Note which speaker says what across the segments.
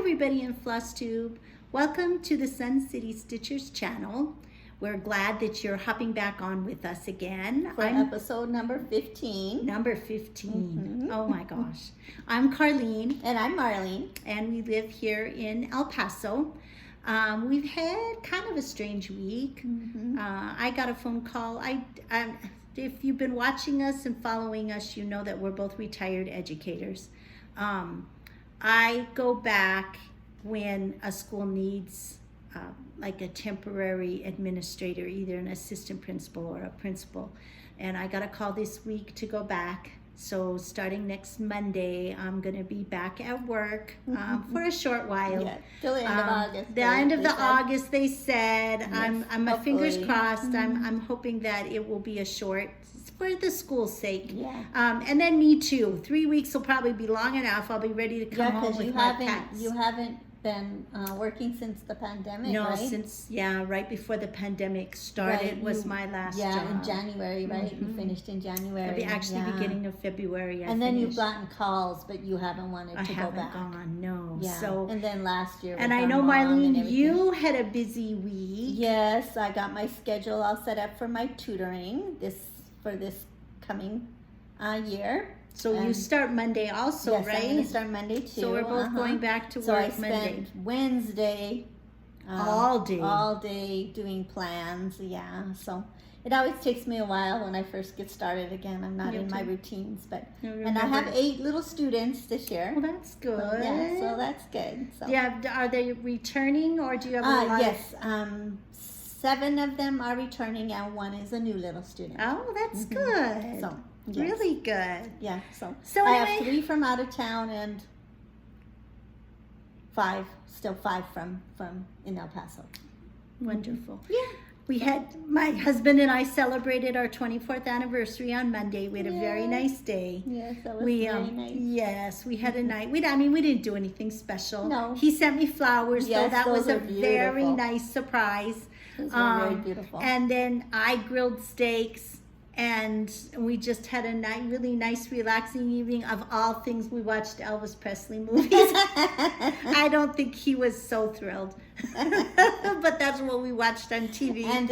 Speaker 1: everybody in Floss Tube. Welcome to the Sun City Stitchers channel. We're glad that you're hopping back on with us again.
Speaker 2: For episode number 15.
Speaker 1: Number 15. Oh my gosh. I'm Carlene.
Speaker 2: And I'm Marlene.
Speaker 1: And we live here in El Paso. We've had kind of a strange week. I got a phone call. If you've been watching us and following us, you know that we're both retired educators. I go back when a school needs like a temporary administrator, either an assistant principal or a principal. And I got a call this week to go back. So starting next Monday, I'm going to be back at work for a short while.
Speaker 2: Yeah, till the end of August.
Speaker 1: The end of August, they said.
Speaker 2: Yes,
Speaker 1: I'm my fingers crossed. I'm hoping that it will be a short, for the school's sake.
Speaker 2: Yeah.
Speaker 1: And then me too. 3 weeks will probably be long enough. I'll be ready to come home with my pets.
Speaker 2: You haven't been working since the pandemic,
Speaker 1: no,
Speaker 2: right?
Speaker 1: since right before the pandemic started was my last job.
Speaker 2: Yeah, in January, right? You finished in January.
Speaker 1: Actually, beginning of February.
Speaker 2: And then you've gotten calls, but you haven't wanted to go back.
Speaker 1: I haven't gone, no.
Speaker 2: Yeah.
Speaker 1: So,
Speaker 2: and then last year.
Speaker 1: And I know, Marlene, you had a busy week.
Speaker 2: Yes, I got my schedule all set up for my tutoring for this coming year.
Speaker 1: So you start Monday also,
Speaker 2: yes,
Speaker 1: right?
Speaker 2: I'm going to start Monday too.
Speaker 1: So we're both going back to work Monday.
Speaker 2: So I spent Wednesday
Speaker 1: all day
Speaker 2: doing plans. Yeah, so it always takes me a while when I first get started again. I'm not in my routines, but and I have 8 little students this year.
Speaker 1: Well, that's good.
Speaker 2: So that's good. So.
Speaker 1: Yeah, are they returning or do you have a lot?
Speaker 2: Yes, 7 of them are returning and 1 is a new little student.
Speaker 1: Oh, that's good.
Speaker 2: So. Yes.
Speaker 1: Really good.
Speaker 2: Yeah, so
Speaker 1: anyway,
Speaker 2: I have 3 from out of town and 5 from in El Paso.
Speaker 1: Wonderful.
Speaker 2: Yeah.
Speaker 1: My husband and I celebrated our 24th anniversary on Monday. We had a very nice day.
Speaker 2: Yes, that was very nice.
Speaker 1: Yes, we had a night. We didn't do anything special.
Speaker 2: No.
Speaker 1: He sent me flowers,
Speaker 2: yes,
Speaker 1: so that was a
Speaker 2: beautiful.
Speaker 1: very nice surprise.
Speaker 2: Those were very beautiful.
Speaker 1: And then I grilled steaks. And we just had a really nice, relaxing evening. Of all things, we watched Elvis Presley movies. I don't think he was so thrilled. But that's what we watched on TV.
Speaker 2: And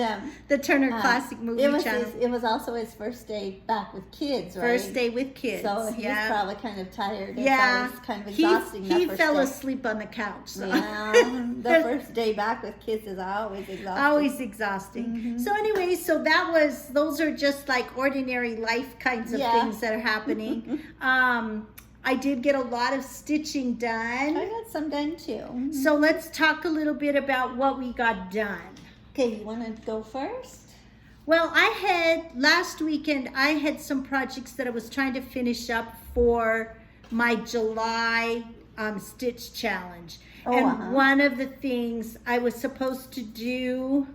Speaker 1: the Turner Classic Movie Channel.
Speaker 2: It was also his first day back with kids, right?
Speaker 1: First day with kids.
Speaker 2: So he was probably kind of tired.
Speaker 1: Yeah.
Speaker 2: It's kind of exhausting.
Speaker 1: He fell asleep on the couch. So.
Speaker 2: Yeah. The first day back with kids is always exhausting.
Speaker 1: Always exhausting. So anyway, those are just like ordinary life kinds of things that are happening. I did get a lot of stitching done.
Speaker 2: I got some done too.
Speaker 1: So let's talk a little bit about what we got done.
Speaker 2: Okay, you want to go first?
Speaker 1: Well, last weekend, I had some projects that I was trying to finish up for my July Stitch Challenge. And one of the things I was supposed to do,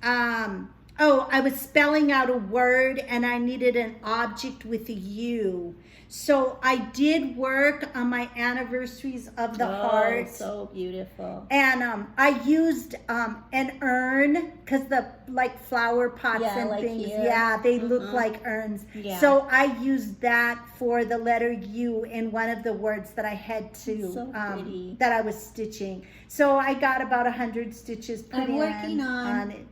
Speaker 1: I was spelling out a word and I needed an object with a U. So I did work on my anniversaries of the heart.
Speaker 2: So beautiful.
Speaker 1: And I used an urn, because the flower pots and things, they look like urns. Yeah. So I used that for the letter U in one of the words that I had to, that I was stitching. So I got about 100 stitches put in
Speaker 2: working on
Speaker 1: it.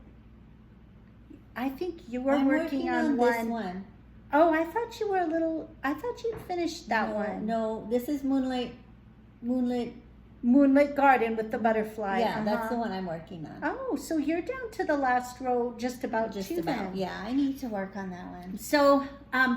Speaker 1: I think you were working on
Speaker 2: this one.
Speaker 1: Oh, I thought you'd finished that one.
Speaker 2: No, this is Moonlit
Speaker 1: Garden with the butterfly.
Speaker 2: Yeah, that's the one I'm working on.
Speaker 1: Oh, so you're down to the last row, just about.
Speaker 2: Yeah, I need to work on that one.
Speaker 1: So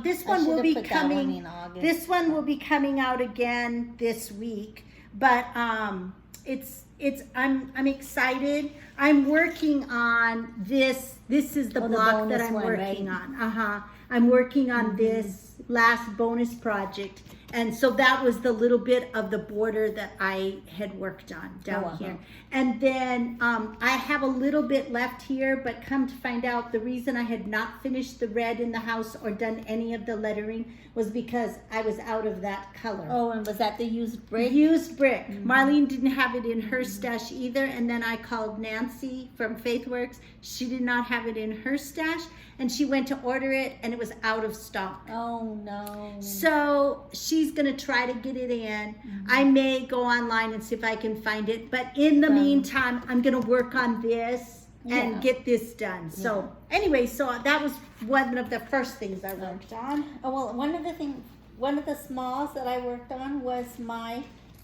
Speaker 1: this one will be coming.
Speaker 2: In August.
Speaker 1: This one will be coming out again this week, but I'm excited. I'm working on this. This is the block that I'm working on. I'm working on this last bonus project. And so that was the little bit of the border that I had worked on down here. And then I have a little bit left here, but come to find out, the reason I had not finished the red in the house or done any of the lettering was because I was out of that color.
Speaker 2: Oh, and was that the used brick?
Speaker 1: Used brick. Marlene didn't have it in her stash either, and then I called Nancy from Faithwurks. She did not have it in her stash, and she went to order it, and it was out of stock.
Speaker 2: Oh, no.
Speaker 1: So she she's going to try to get it in. I may go online and see if I can find it. But in the meantime, I'm going to work on this and get this done. So anyway, so that was one of the first things I worked on.
Speaker 2: Oh, well, one of the smalls that I worked on was my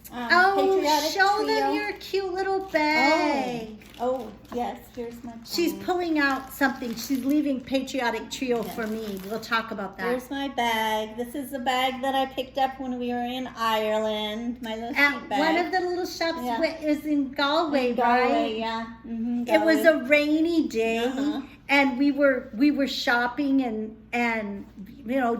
Speaker 2: patriotic
Speaker 1: show
Speaker 2: trio.
Speaker 1: them your cute little bag.
Speaker 2: Oh, yes, here's my bag.
Speaker 1: She's pulling out something. She's leaving Patriotic Trio for me. We'll talk about that.
Speaker 2: Here's my bag. This is the bag that I picked up when we were in Ireland. My little cute bag.
Speaker 1: One of the little shops is in Galway,
Speaker 2: Galway,
Speaker 1: right?
Speaker 2: yeah. Mm-hmm,
Speaker 1: it was a rainy day, and we were shopping and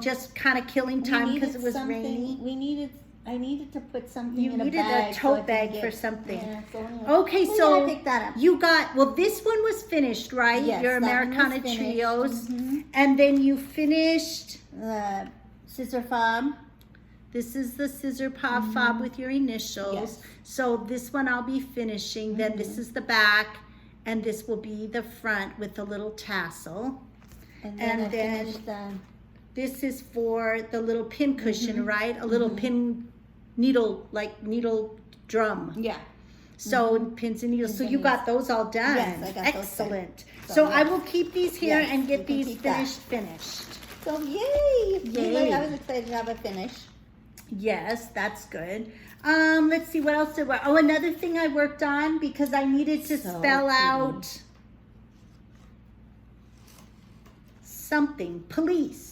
Speaker 1: just kind of killing time because it was rainy.
Speaker 2: I needed to put something
Speaker 1: You
Speaker 2: in a bag.
Speaker 1: needed a tote bag for something.
Speaker 2: Yeah, so anyway.
Speaker 1: Okay, so
Speaker 2: I picked that up.
Speaker 1: you got, this one was finished, right?
Speaker 2: Yes,
Speaker 1: your
Speaker 2: that one was
Speaker 1: Americana
Speaker 2: finished.
Speaker 1: Trios. And then you finished.
Speaker 2: The scissor fob.
Speaker 1: This is the scissor fob with your initials.
Speaker 2: Yes.
Speaker 1: So this one I'll be finishing. Then this is the back. And this will be the front with the little tassel.
Speaker 2: And then I finished
Speaker 1: this is for the little pin cushion, right? A little pin needle drum.
Speaker 2: Yeah.
Speaker 1: So pins and needles. So you got those all done.
Speaker 2: Yes, I got those done.
Speaker 1: Excellent. So I will keep these here and get these finished.
Speaker 2: So yay!
Speaker 1: Yay.
Speaker 2: I was excited to have it finished.
Speaker 1: Yes, that's good. Let's see what else there was. Oh, another thing I worked on because I needed to spell out something, police.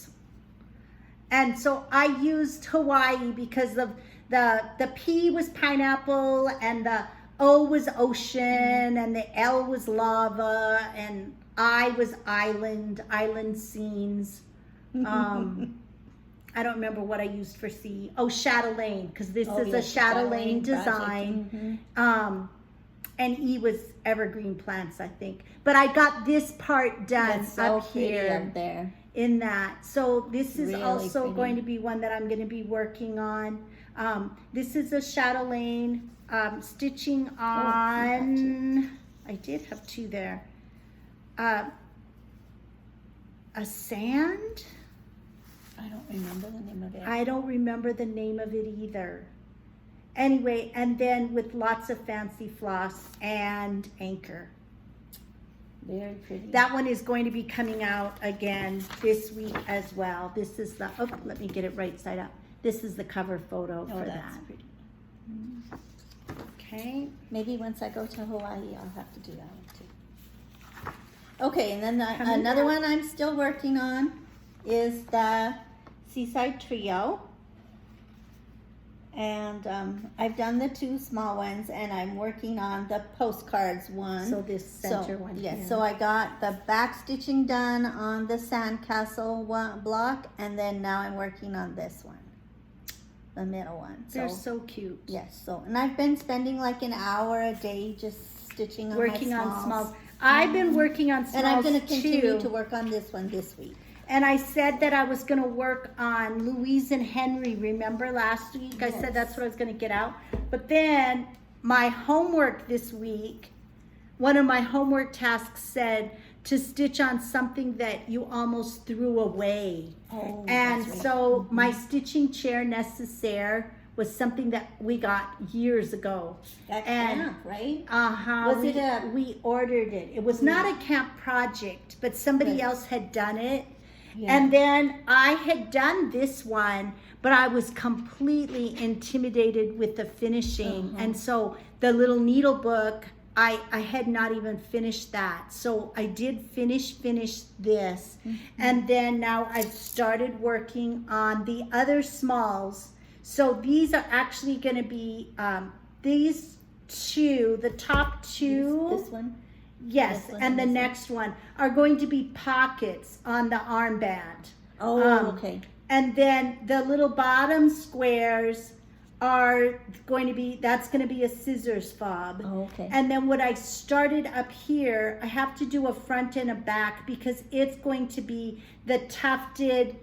Speaker 1: And so I used Hawaii because of the P was pineapple and the O was ocean and the L was lava and I was island scenes. I don't remember what I used for C. Oh, Chatelaine, because this is a Chatelaine design. And E was evergreen plants, I think. But I got this part done up here.
Speaker 2: Up there.
Speaker 1: In that. So this is
Speaker 2: Really
Speaker 1: also
Speaker 2: pretty.
Speaker 1: going to be one that I'm going to be working on. This is a Chatelaine stitching on, I did have two there. A sand?
Speaker 2: I don't remember the name of it.
Speaker 1: I don't remember the name of it either. Anyway, and then with lots of fancy floss and anchor.
Speaker 2: Very pretty.
Speaker 1: That one is going to be coming out again this week as well. This is the, let me get it right side up. This is the cover photo for that.
Speaker 2: Pretty.
Speaker 1: Okay.
Speaker 2: Maybe once I go to Hawaii, I'll have to do that one too. Okay, and then another one I'm still working on is the Seaside Trio. And I've done the two small ones, and I'm working on the postcards one.
Speaker 1: So this center one.
Speaker 2: Yes,
Speaker 1: here.
Speaker 2: so I got the back stitching done on the sandcastle block, and then now I'm working on this one, the middle one.
Speaker 1: They're so cute.
Speaker 2: Yes, and I've been spending like an hour a day just stitching on
Speaker 1: working
Speaker 2: my
Speaker 1: on smalls. I've been working on smalls
Speaker 2: and I'm going to continue
Speaker 1: too.
Speaker 2: to work on this one this week.
Speaker 1: And I said that I was going to work on Louise and Henry. Remember last week? I said that's what I was going to get out. But then my homework this week, one of my homework tasks said to stitch on something that you almost threw away.
Speaker 2: Oh,
Speaker 1: and
Speaker 2: that's right.
Speaker 1: so my stitching chair necessaire was something that we got years ago.
Speaker 2: At camp, right?
Speaker 1: Was we ordered it. It was not a camp project, but somebody else had done it. Yeah. And then I had done this one, but I was completely intimidated with the finishing. And so the little needle book, I had not even finished that. So I did finish this. And then now I've started working on the other smalls. So these are actually going to be these two, the top two.
Speaker 2: This one?
Speaker 1: Yes, and the next one are going to be pockets on the armband.
Speaker 2: Oh, okay.
Speaker 1: And then the little bottom squares are going to be, that's going to be a scissors fob.
Speaker 2: Oh, okay.
Speaker 1: And then what I started up here, I have to do a front and a back because it's going to be the tufted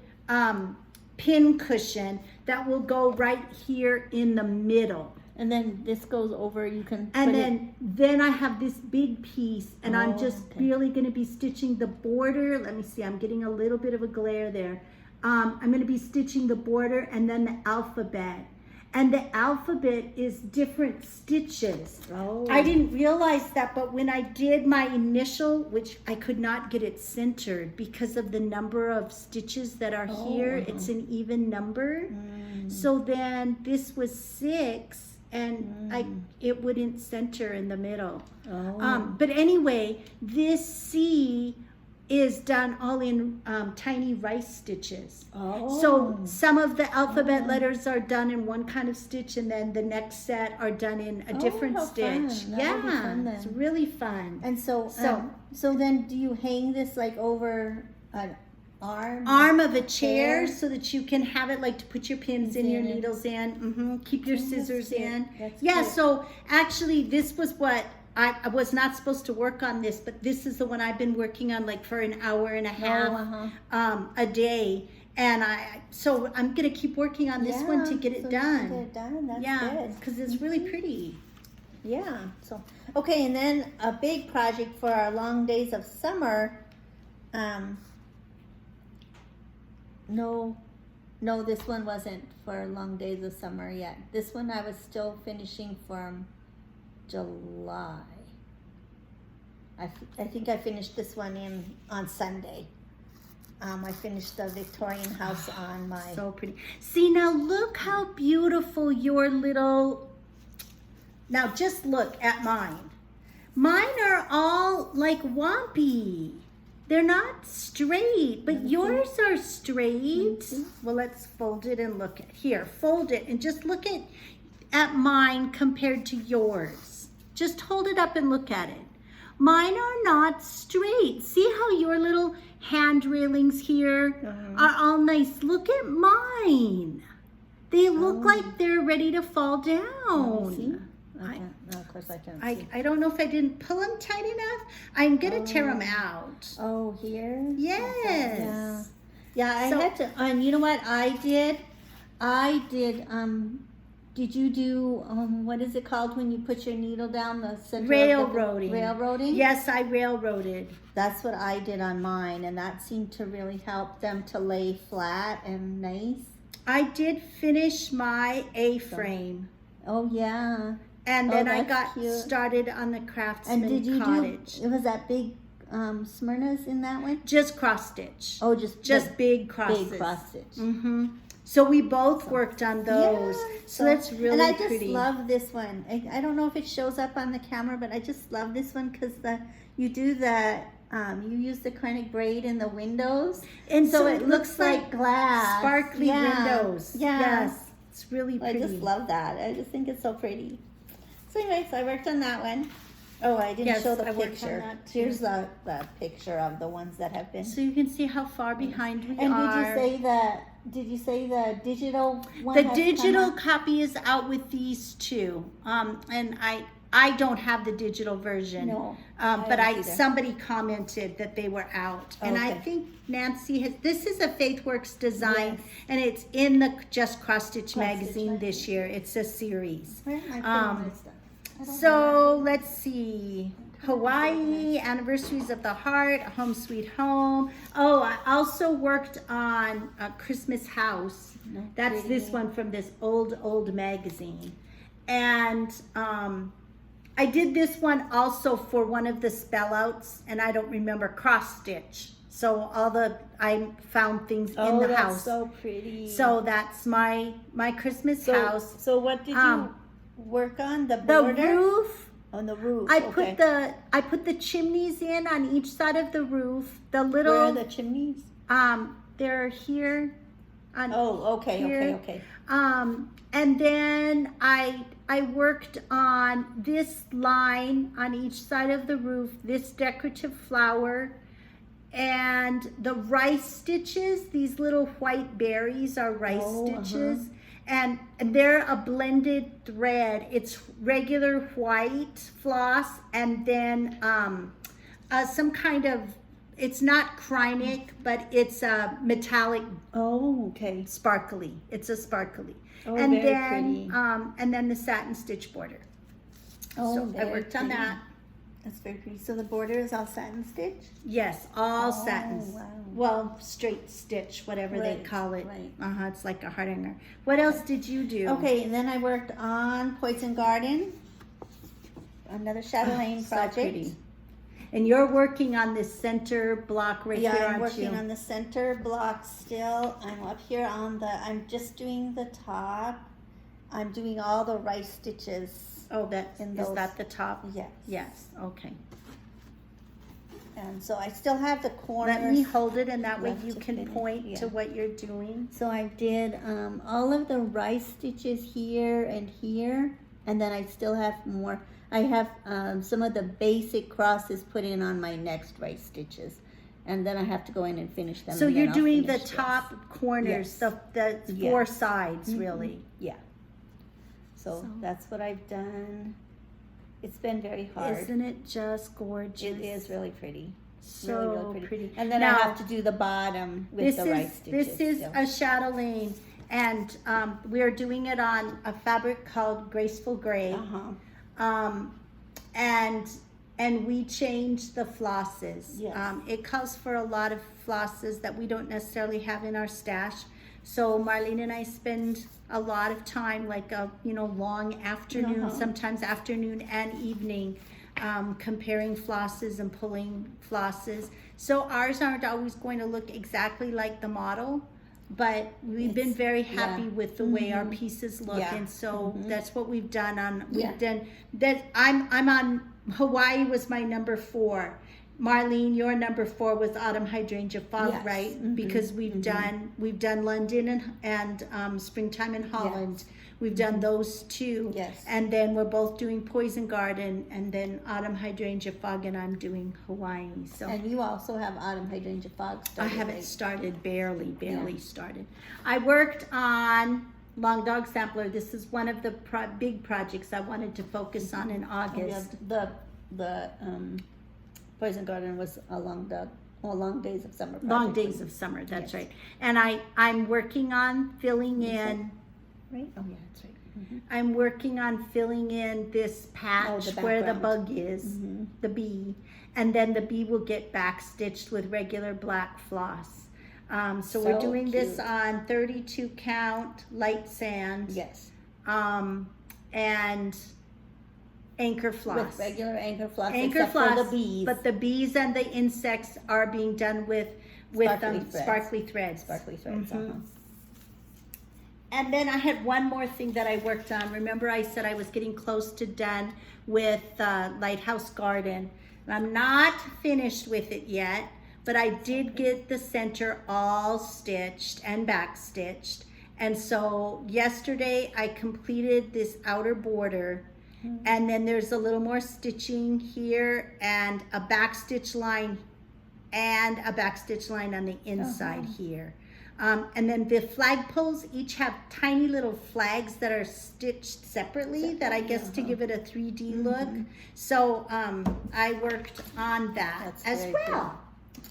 Speaker 1: pin cushion that will go right here in the middle.
Speaker 2: And then this goes over, you can
Speaker 1: and then I have this big piece, and I'm just really going to be stitching the border. Let me see, I'm getting a little bit of a glare there. I'm going to be stitching the border and then the alphabet. And the alphabet is different stitches.
Speaker 2: Oh.
Speaker 1: I didn't realize that, but when I did my initial, which I could not get it centered because of the number of stitches that are here, it's an even number. So then this was 6, and it wouldn't center in the middle. But anyway, this C is done all in tiny rice stitches. So some of the alphabet letters are done in one kind of stitch, and then the next set are done in a different stitch. It's really fun.
Speaker 2: And so then do you hang this like over an
Speaker 1: arm of a chair so that you can have it like to put your pins in, your needles in, keep your scissors in. So actually this was what I was not supposed to work on this, but this is the one I've been working on like for an hour and a half a day. And so I'm gonna keep working on this one to get it done.
Speaker 2: That's good.
Speaker 1: Because it's really pretty.
Speaker 2: Yeah. So okay, and then a big project for our long days of summer. No, this one wasn't for long days of summer yet. This one I was still finishing from July. I think I finished this one on Sunday. I finished the Victorian house on my...
Speaker 1: So pretty. See, now look how beautiful your little... Now just look at mine. Mine are all like wompy. They're not straight, but yours are straight. Well, let's fold it and look at here. Fold it and just look at mine compared to yours. Just hold it up and look at it. Mine are not straight. See how your little hand railings here are all nice. Look at mine. They look like they're ready to fall down.
Speaker 2: No, of course I can't see.
Speaker 1: I don't know if I didn't pull them tight enough. I'm gonna tear them out.
Speaker 2: Oh, here?
Speaker 1: Yes.
Speaker 2: Yeah, I had to, and you know what I did? Did you do, what is it called when you put your needle down the center?
Speaker 1: Railroading.
Speaker 2: Railroading?
Speaker 1: Yes, I railroaded.
Speaker 2: That's what I did on mine, and that seemed to really help them to lay flat and nice.
Speaker 1: I did finish my A-frame.
Speaker 2: Oh, yeah.
Speaker 1: And then I got started on the Craftsman
Speaker 2: And did you
Speaker 1: Cottage.
Speaker 2: It was that big Smyrna's in that one?
Speaker 1: Just cross stitch.
Speaker 2: Oh,
Speaker 1: just big crosses.
Speaker 2: Big cross stitch.
Speaker 1: So we both worked on those.
Speaker 2: Yeah,
Speaker 1: so that's really
Speaker 2: pretty. And I
Speaker 1: pretty.
Speaker 2: just love this one. I don't know if it shows up on the camera, but I just love this one because you use the acrylic braid in the windows,
Speaker 1: and
Speaker 2: so it looks like glass,
Speaker 1: sparkly windows. Yes, it's really pretty.
Speaker 2: I just love that. I just think it's so pretty. So anyways, I worked on that one. Oh, I didn't show the picture. Here's the picture of the ones that have been.
Speaker 1: So you can see how far behind we
Speaker 2: and
Speaker 1: are.
Speaker 2: Did you say the digital one?
Speaker 1: The digital copy is out with these two. And I don't have the digital version.
Speaker 2: No.
Speaker 1: But somebody commented that they were out. And I think Nancy has, this is a Faithwurks design, and it's in the Just Cross Stitch magazine this year. It's a series. So let's see. Hawaii, Anniversaries of the Heart, Home Sweet Home. Oh, I also worked on a Christmas House. That's this one from this old magazine. And I did this one also for one of the spell outs, and I don't remember, cross stitch. So I found things in the house.
Speaker 2: Oh, so pretty.
Speaker 1: So that's my Christmas house.
Speaker 2: So what did you work on? The border?
Speaker 1: The roof.
Speaker 2: On the roof.
Speaker 1: I put the chimneys in on each side of the roof. The little.
Speaker 2: Where are the chimneys?
Speaker 1: They're here.
Speaker 2: Okay.
Speaker 1: And then I worked on this line on each side of the roof, this decorative flower, and the rice stitches. These little white berries are rice stitches. And they're a blended thread. It's regular white floss, and then some kind of, it's not Krynic, but it's a metallic.
Speaker 2: Oh, okay.
Speaker 1: Sparkly. It's a sparkly.
Speaker 2: Oh,
Speaker 1: and
Speaker 2: very
Speaker 1: then
Speaker 2: pretty.
Speaker 1: And then the satin stitch border.
Speaker 2: Oh,
Speaker 1: so I worked on that.
Speaker 2: That's very pretty. So the border is all satin stitch?
Speaker 1: Yes, all
Speaker 2: Oh,
Speaker 1: satins.
Speaker 2: wow.
Speaker 1: Well, straight stitch, whatever they
Speaker 2: Right,
Speaker 1: call it.
Speaker 2: right.
Speaker 1: It's like a hardener. What else did you do?
Speaker 2: Okay, and then I worked on Poison Garden, another chatelaine
Speaker 1: So
Speaker 2: project.
Speaker 1: pretty. And you're working on this center block right
Speaker 2: Yeah,
Speaker 1: here,
Speaker 2: I'm
Speaker 1: aren't
Speaker 2: working
Speaker 1: you?
Speaker 2: on the center block still. I'm up here on I'm just doing the top. I'm doing all the rice stitches.
Speaker 1: Oh, is
Speaker 2: those-
Speaker 1: that the top?
Speaker 2: Yes.
Speaker 1: Yes, okay.
Speaker 2: And so I still have the corners.
Speaker 1: Let me hold it, and that way
Speaker 2: left
Speaker 1: you
Speaker 2: to
Speaker 1: can
Speaker 2: finish,
Speaker 1: point
Speaker 2: yeah.
Speaker 1: to what you're doing.
Speaker 2: So I did all of the rice stitches here and here, and then I still have more. I have some of the basic crosses put in on my next rice stitches, and then I have to go in and finish them.
Speaker 1: So
Speaker 2: and then
Speaker 1: you're
Speaker 2: I'll
Speaker 1: doing the
Speaker 2: finish this.
Speaker 1: top corners,
Speaker 2: Yes.
Speaker 1: the
Speaker 2: Yes.
Speaker 1: four sides,
Speaker 2: Mhm.
Speaker 1: really.
Speaker 2: Yeah. So
Speaker 1: So-
Speaker 2: that's what I've done. It's been very hard.
Speaker 1: Isn't it just gorgeous?
Speaker 2: It is really pretty.
Speaker 1: So
Speaker 2: really
Speaker 1: pretty.
Speaker 2: And then
Speaker 1: Now,
Speaker 2: I have to do the bottom with the rice stitches.
Speaker 1: This is
Speaker 2: so.
Speaker 1: a chatelaine, and we are doing it on a fabric called Graceful Gray.
Speaker 2: Uh-huh.
Speaker 1: And we changed the flosses.
Speaker 2: Yes.
Speaker 1: It calls for a lot of flosses that we don't necessarily have in our stash. So Marlene and I spend a lot of time, like a long afternoon,
Speaker 2: Uh-huh.
Speaker 1: sometimes afternoon and evening, comparing flosses and pulling flosses. So ours aren't always going to look exactly like the model, but we've been
Speaker 2: It's-
Speaker 1: very happy
Speaker 2: yeah.
Speaker 1: with the way our
Speaker 2: Mhm.
Speaker 1: pieces look,
Speaker 2: Yeah.
Speaker 1: and so
Speaker 2: Mhm.
Speaker 1: that's what we've done on. We've
Speaker 2: Yeah.
Speaker 1: done that. I'm on Hawaii was my number 4. Marlene, your number 4 was Autumn Hydrangea Fog,
Speaker 2: Yes.
Speaker 1: right?
Speaker 2: Mhm.
Speaker 1: Because we've done London and Springtime in Holland. We've done those two.
Speaker 2: Yes.
Speaker 1: And then we're both doing Poison Garden, and then Autumn Hydrangea Fog, and I'm doing Hawaii. So
Speaker 2: And you also have Autumn Hydrangea Fog
Speaker 1: I
Speaker 2: started.
Speaker 1: haven't
Speaker 2: right?
Speaker 1: started, barely started. I worked on Long Dog Sampler. This is one of the big projects I wanted to focus on in August.
Speaker 2: Yeah, the Poison Garden was a long days of summer.
Speaker 1: Long
Speaker 2: project.
Speaker 1: Days of Summer, that's
Speaker 2: Yes.
Speaker 1: right. And I'm working on filling in,
Speaker 2: Right? Oh yeah, that's right. Mhm.
Speaker 1: I'm working on filling in this patch
Speaker 2: the
Speaker 1: where the
Speaker 2: background.
Speaker 1: bug is,
Speaker 2: Mhm.
Speaker 1: the bee. And then the bee will get back stitched with regular black floss. So we're
Speaker 2: So
Speaker 1: doing this
Speaker 2: cute.
Speaker 1: on 32 count light sand.
Speaker 2: Yes.
Speaker 1: And anchor floss.
Speaker 2: With regular anchor floss,
Speaker 1: Anchor
Speaker 2: except
Speaker 1: floss,
Speaker 2: for the bees.
Speaker 1: but the bees and the insects are being done with
Speaker 2: Sparkly threads.
Speaker 1: sparkly threads.
Speaker 2: Sparkly threads.
Speaker 1: Mhm.
Speaker 2: Uh-huh.
Speaker 1: And then I had one more thing that I worked on. Remember I said I was getting close to done with Lighthouse Garden. And I'm not finished with it yet, but I did get the center all stitched and back stitched. And so yesterday I completed this outer border, and then there's a little more stitching here and a back stitch line and a back stitch line on the inside here. And then the flagpoles each have tiny little flags that are stitched separately that I guess to give it a 3D look. So I worked on that
Speaker 2: That's
Speaker 1: as
Speaker 2: very
Speaker 1: well.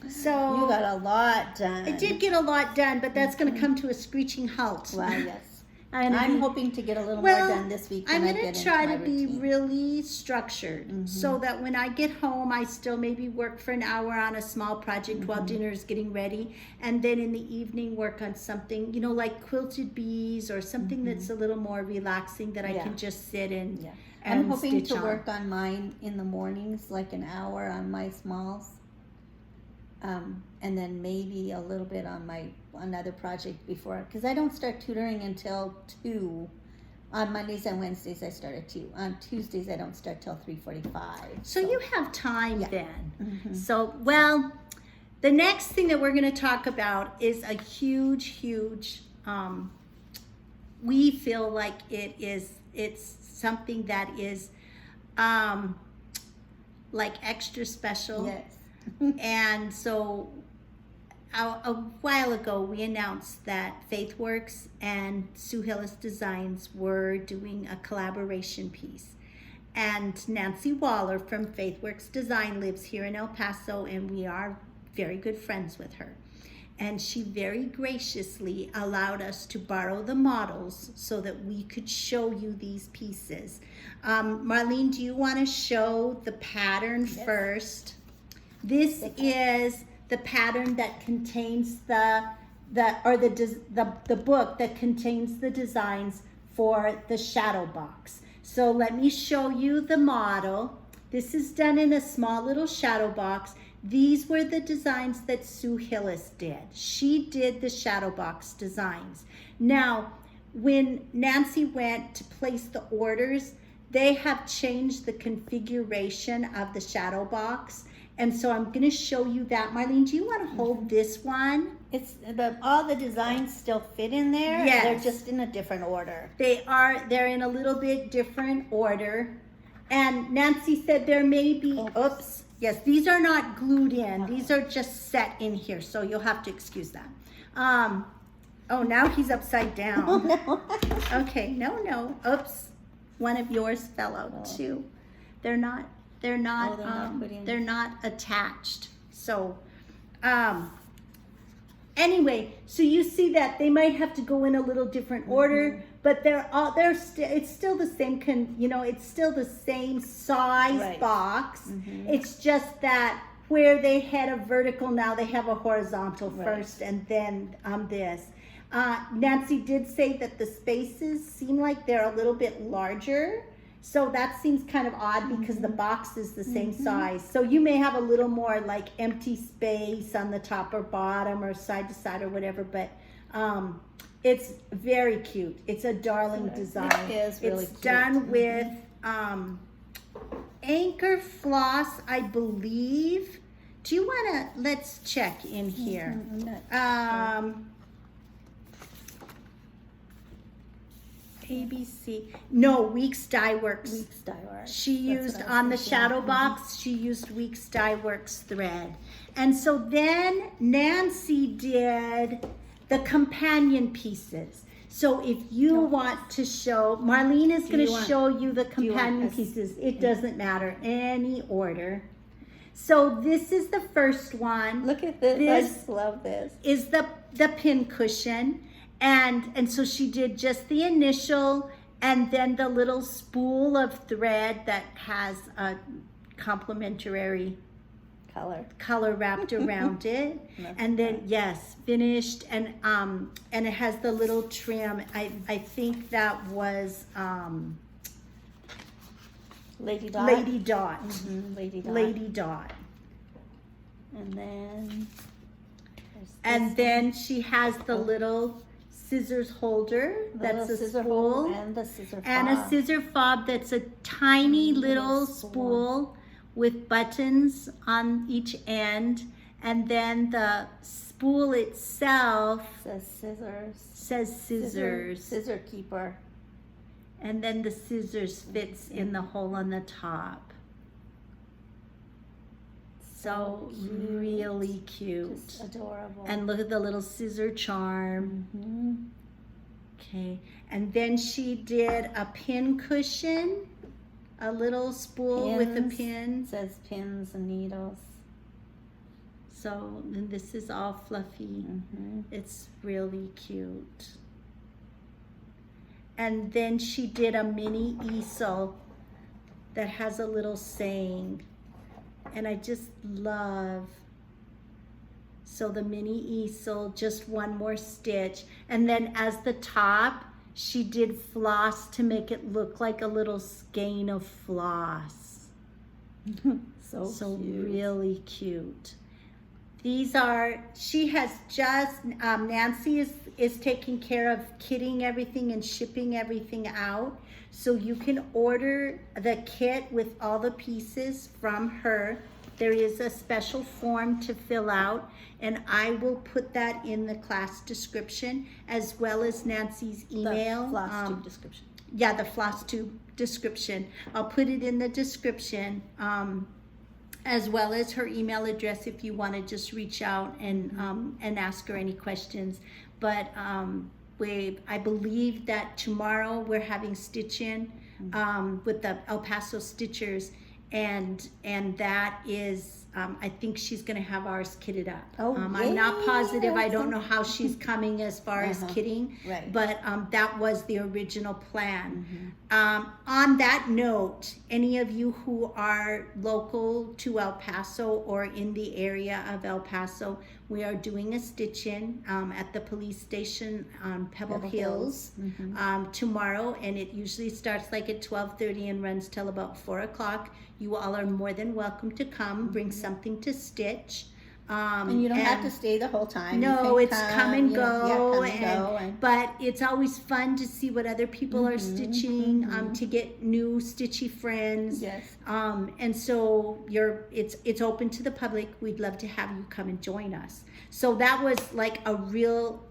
Speaker 2: You
Speaker 1: So
Speaker 2: got a lot done.
Speaker 1: I did get a lot done, but that's going to come to a screeching halt.
Speaker 2: Wow, yes.
Speaker 1: And
Speaker 2: I'm hoping to get a little more done this week.
Speaker 1: I'm
Speaker 2: when I
Speaker 1: going
Speaker 2: get
Speaker 1: to
Speaker 2: into
Speaker 1: try
Speaker 2: my
Speaker 1: to be
Speaker 2: routine.
Speaker 1: really structured so that when I get home, I still maybe work for an hour on a small project while dinner is getting ready. And then in the evening, work on something, like quilted bees or something that's a little more relaxing that I
Speaker 2: Yeah.
Speaker 1: can just sit in.
Speaker 2: Yeah.
Speaker 1: And
Speaker 2: I'm hoping
Speaker 1: stitch
Speaker 2: to
Speaker 1: on.
Speaker 2: work on mine in the mornings, like an hour on my smalls. And then maybe a little bit on another project before, because I don't start tutoring until 2. On Mondays and Wednesdays I start at 2. On Tuesdays I don't start till 3:45.
Speaker 1: So you have time
Speaker 2: Yeah.
Speaker 1: then.
Speaker 2: Mhm.
Speaker 1: So, well, the next thing that we're going to talk about is a huge, we feel like it's something that is like extra special.
Speaker 2: Yes.
Speaker 1: And so a while ago we announced that Faithwurks and Sue Hillis Designs were doing a collaboration piece. And Nancy Wahler from Faithwurks Design lives here in El Paso, and we are very good friends with her. and she very graciously allowed us to borrow the models so that we could show you these pieces. Marlene, do you want to show the pattern first? This is the pattern that contains the book that contains the designs for the shadow box. So let me show you the model. This is done in a small little shadow box. These were the designs that Sue Hillis did. She did the shadow box designs. Now, when Nancy went to place the orders, they have changed the configuration of the shadow box. And so I'm going to show you that. Marlene, do you want to hold this one?
Speaker 2: All the designs still fit in there.
Speaker 1: Yes.
Speaker 2: They're just in a different order.
Speaker 1: They're in a little bit different order. And Nancy said there may be, oops, yes, these are not glued in. These are just set in here. So you'll have to excuse that. Oh, now he's upside down.
Speaker 2: Oh, no.
Speaker 1: Okay, no, oops. One of yours fell out too. They're not attached. So, anyway, so you see that they might have to go in a little different order, but it's still the same it's still the same size box. It's just that where they had a vertical, now they have a horizontal first, and then this. Nancy did say that the spaces seem like they're a little bit larger. So that seems kind of odd because the box is the same size. So you may have a little more like empty space on the top or bottom or side to side or whatever, but it's very cute. It's a darling design.
Speaker 2: It is really
Speaker 1: it's
Speaker 2: cute.
Speaker 1: Done with anchor floss, I believe. Do you want to, let's check in here. ABC. No, Weeks Dye Works.
Speaker 2: Weeks Dye Works.
Speaker 1: She used on the shadow box, she used Weeks Dye Works thread. And so then Nancy did the companion pieces. So if you want to show, Marlene is going to show you the companion pieces. It doesn't matter, any order. So this is the first one.
Speaker 2: Look at this. I just love this.
Speaker 1: Is the pin cushion. And so she did just the initial and then the little spool of thread that has a complementary color wrapped around it. And then, yes, finished. And it has the little trim. I think that was
Speaker 2: Lady Dot.
Speaker 1: Lady Dot.
Speaker 2: Lady Dot.
Speaker 1: Lady Dot.
Speaker 2: And
Speaker 1: then she has the little scissors holder that's a spool
Speaker 2: and the scissor fob.
Speaker 1: And a scissor fob that's a tiny little spool with buttons on each end, and then the spool itself says scissors.
Speaker 2: Scissor keeper.
Speaker 1: And then the scissors fits in the hole on the top. So really cute.
Speaker 2: Just adorable.
Speaker 1: And look at the little scissor charm. Okay. And then she did a pin cushion, a little spool with a pin.
Speaker 2: It says pins and needles.
Speaker 1: So and this is all fluffy. It's really cute. And then she did a mini easel that has a little saying. And I just love, so the mini easel, just one more stitch. And then as the top, she did floss to make it look like a little skein of floss.
Speaker 2: So
Speaker 1: cute. Really cute. These are, she has just, Nancy is taking care of kitting everything and shipping everything out. So you can order the kit with all the pieces from her. There is a special form to fill out, and I will put that in the class description as well as Nancy's email.
Speaker 2: The floss tube description.
Speaker 1: Yeah, the floss tube description. I'll put it in the description, as well as her email address if you want to just reach out and ask her any questions. But I believe that tomorrow we're having stitch-in with the El Paso Stitchers, and that is I think she's going to have ours kitted up.
Speaker 2: Oh,
Speaker 1: I'm not positive. I don't know
Speaker 2: awesome.
Speaker 1: how she's coming as far as kitting,
Speaker 2: Right.
Speaker 1: but that was the original plan.
Speaker 2: Mm-hmm.
Speaker 1: On that note, any of you who are local to El Paso or in the area of El Paso, we are doing a stitch-in at the police station on Pebble Hills tomorrow, and it usually starts like at 12:30 and runs till about 4 o'clock. You all are more than welcome to come. Bring something to stitch.
Speaker 2: And you don't have to stay the whole time.
Speaker 1: No,
Speaker 2: You
Speaker 1: it's
Speaker 2: can
Speaker 1: come and
Speaker 2: you
Speaker 1: go.
Speaker 2: know, come and go and
Speaker 1: But it's always fun to see what other people are stitching, to get new stitchy friends.
Speaker 2: Yes.
Speaker 1: And so it's open to the public. We'd love to have you come and join us. So that was like a real,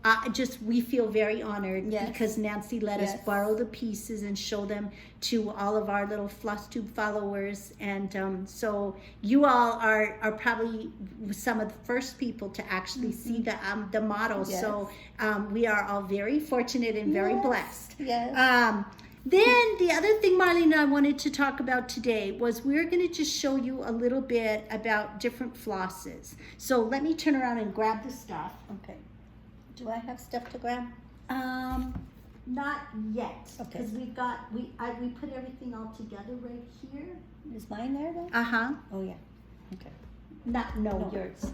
Speaker 1: we feel very honored because Nancy let us borrow the pieces and show them to all of our little Floss Tube followers. And so you all are probably some of the first people to actually see the model.
Speaker 2: Yes.
Speaker 1: So we are all very fortunate and very blessed.
Speaker 2: Yes.
Speaker 1: Then the other thing Marlene and I wanted to talk about today was we're going to just show you a little bit about different flosses. So let me turn around and grab the stuff.
Speaker 2: Okay. Do I have stuff to grab?
Speaker 1: Not yet,
Speaker 2: Okay.
Speaker 1: because we put everything all together right here.
Speaker 2: Is mine there then? Oh yeah. Okay.
Speaker 1: No, yours.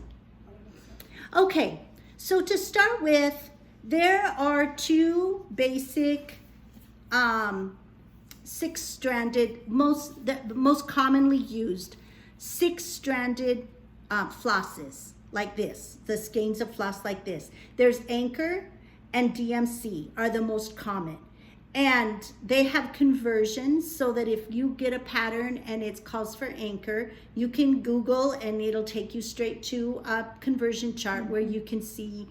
Speaker 1: Okay, so to start with, there are two basic six-stranded, the most commonly used six-stranded flosses like this, the skeins of floss like this. There's Anchor and DMC are the most common. And they have conversions so that if you get a pattern and it calls for Anchor, you can Google and it'll take you straight to a conversion chart where you can see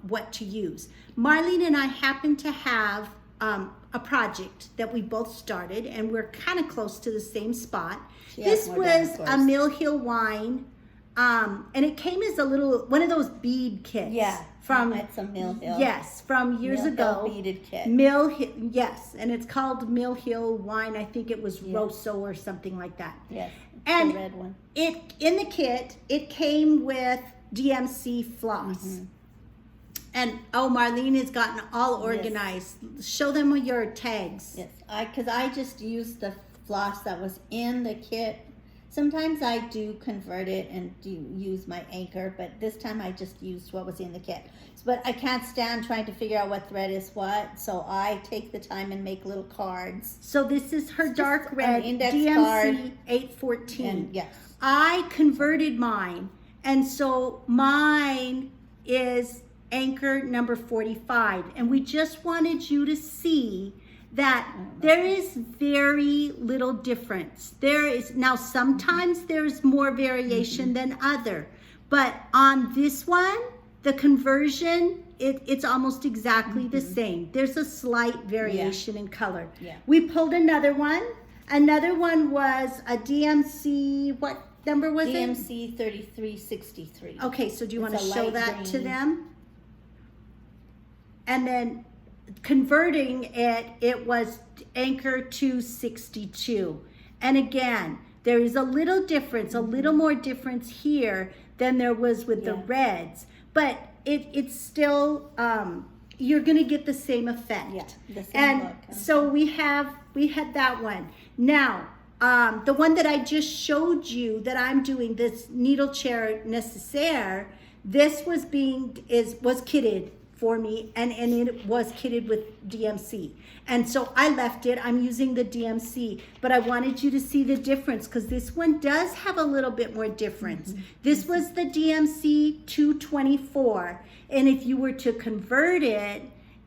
Speaker 1: what to use. Marlene and I happen to have a project that we both started, and we're kind of close to the same spot. This was a Mill Hill wine, and it came as one of those bead kits.
Speaker 2: Yeah.
Speaker 1: From
Speaker 2: it's a Mill Hill.
Speaker 1: Yes, from years ago.
Speaker 2: Beaded kit.
Speaker 1: Mill Hill, yes, and it's called Mill Hill wine. I think it was Rosso or something like that.
Speaker 2: Yes.
Speaker 1: And
Speaker 2: the red one.
Speaker 1: In the kit, it came with DMC floss. And Marlene has gotten all organized. Show them your tags.
Speaker 2: Yes, because I just used the floss that was in the kit. Sometimes I do convert it and do use my Anchor, but this time I just used what was in the kit. But I can't stand trying to figure out what thread is what, so I take the time and make little cards.
Speaker 1: So this is her dark red
Speaker 2: index
Speaker 1: DMC
Speaker 2: card.
Speaker 1: 814.
Speaker 2: And yes.
Speaker 1: I converted mine, and so mine is Anchor number 45, and we just wanted you to see that there is very little difference. There is now sometimes there's more variation than other, but on this one, the conversion it's almost exactly the same. There's a slight variation in color.
Speaker 2: Yeah.
Speaker 1: We pulled another one. Another one was a DMC. What number was it?
Speaker 2: DMC 3363.
Speaker 1: Okay, so do you want to
Speaker 2: It's a
Speaker 1: show
Speaker 2: light
Speaker 1: that to
Speaker 2: green.
Speaker 1: them? And then converting it was Anchor 262. And again, there is a little difference, a little more difference here than there was with the reds. But it's still, you're going to get the same effect.
Speaker 2: Yeah, the same
Speaker 1: and
Speaker 2: look.
Speaker 1: so we had that one. Now, the one that I just showed you that I'm doing, this needle chair nécessaire, this was kitted for me, and it was kitted with DMC. And so I left it. I'm using the DMC, but I wanted you to see the difference because this one does have a little bit more difference. This was the DMC 224, and if you were to convert it,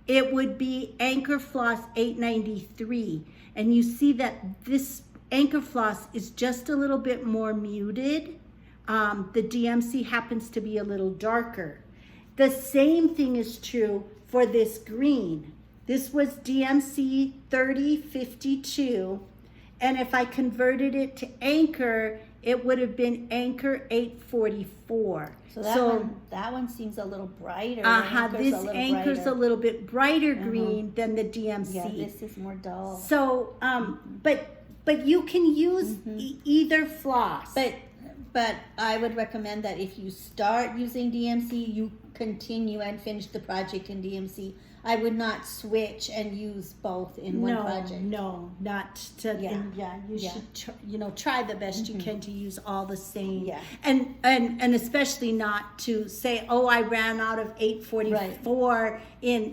Speaker 1: it would be Anchor Floss 893. And you see that this Anchor Floss is just a little bit more muted. The DMC happens to be a little darker. The same thing is true for this green. This was DMC 3052, and if I converted it to Anchor, it would have been Anchor 844.
Speaker 2: So that one seems a little brighter.
Speaker 1: This Anchor's a little bit brighter green than the DMC.
Speaker 2: Yeah, this is more dull.
Speaker 1: So, but you can use either floss.
Speaker 2: But But I would recommend that if you start using DMC, you continue and finish the project in DMC. I would not switch and use both in one project.
Speaker 1: No, not to.
Speaker 2: Yeah.
Speaker 1: You should try the best you can to use all the same.
Speaker 2: Yeah.
Speaker 1: And especially not to say, oh, I ran out of 844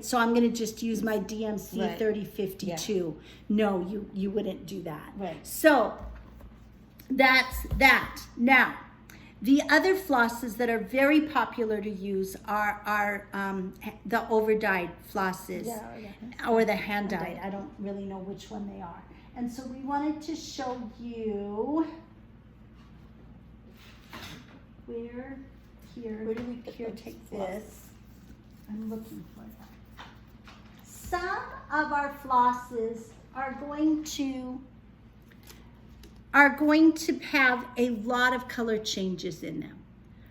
Speaker 1: so I'm going to just use my DMC 3052. No, you wouldn't do that.
Speaker 2: Right.
Speaker 1: So that's that. Now, the other flosses that are very popular to use are the overdyed flosses or the hand dyed. I don't really know which one they are. And so we wanted to show you where do we take this? I'm looking for that. Some of our flosses are going to have a lot of color changes in them.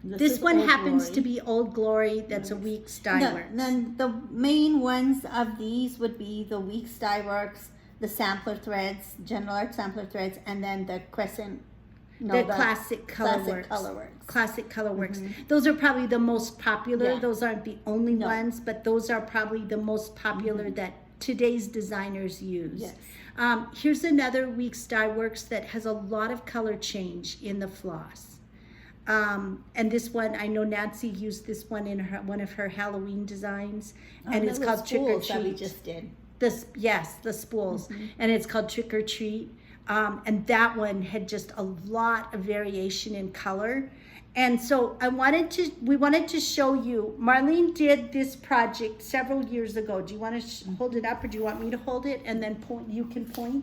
Speaker 1: This one happens to be Old Glory. That's a Weeks Dyeworks.
Speaker 2: Then the main ones of these would be the Weeks Dyeworks, the sampler threads, General Art sampler threads, and then the Crescent.
Speaker 1: The Classic Colorworks. Classic Colorworks. Those are probably the most popular. Those aren't the only ones, but those are probably the most popular that today's designers use.
Speaker 2: Yes.
Speaker 1: Here's another Weeks Dyeworks that has a lot of color change in the floss. And this one, I know Nancy used this one in one of her Halloween designs, and it's called Trick or Treat.
Speaker 2: That we just did.
Speaker 1: The spools, and it's called Trick or Treat. And that one had just a lot of variation in color. And so we wanted to show you, Marlene did this project several years ago. Do you want to hold it up, or do you want me to hold it and then point? You can point.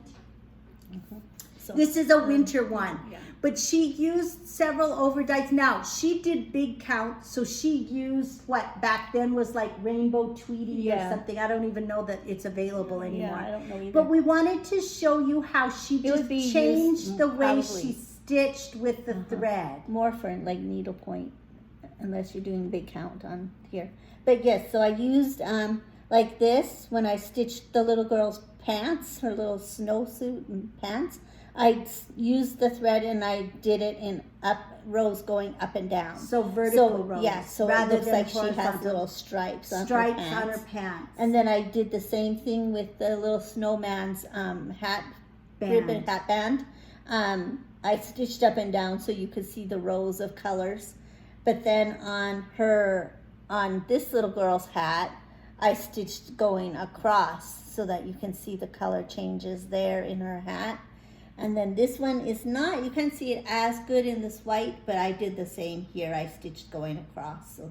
Speaker 1: So, this is a winter one, but she used several overdyes. Now, she did big count, so she used what back then was like Rainbow Tweety or something. I don't even know that it's available anymore.
Speaker 2: Yeah, I don't know either.
Speaker 1: But we wanted to show you how she just changed the way she stitched with the thread.
Speaker 2: More for like needlepoint, unless you're doing big count on here. But yes, so I used like this when I stitched the little girl's pants, her little snowsuit and pants. I used the thread and I did it in rows going up and down.
Speaker 1: So vertical rows.
Speaker 2: Yeah, so it looks like she has little stripes on her pants. And then I did the same thing with the little snowman's ribbon hat band. I stitched up and down so you could see the rows of colors. But then on this little girl's hat, I stitched going across so that you can see the color changes there in her hat. And then this one is not, you can't see it as good in this white, but I did the same here. I stitched going across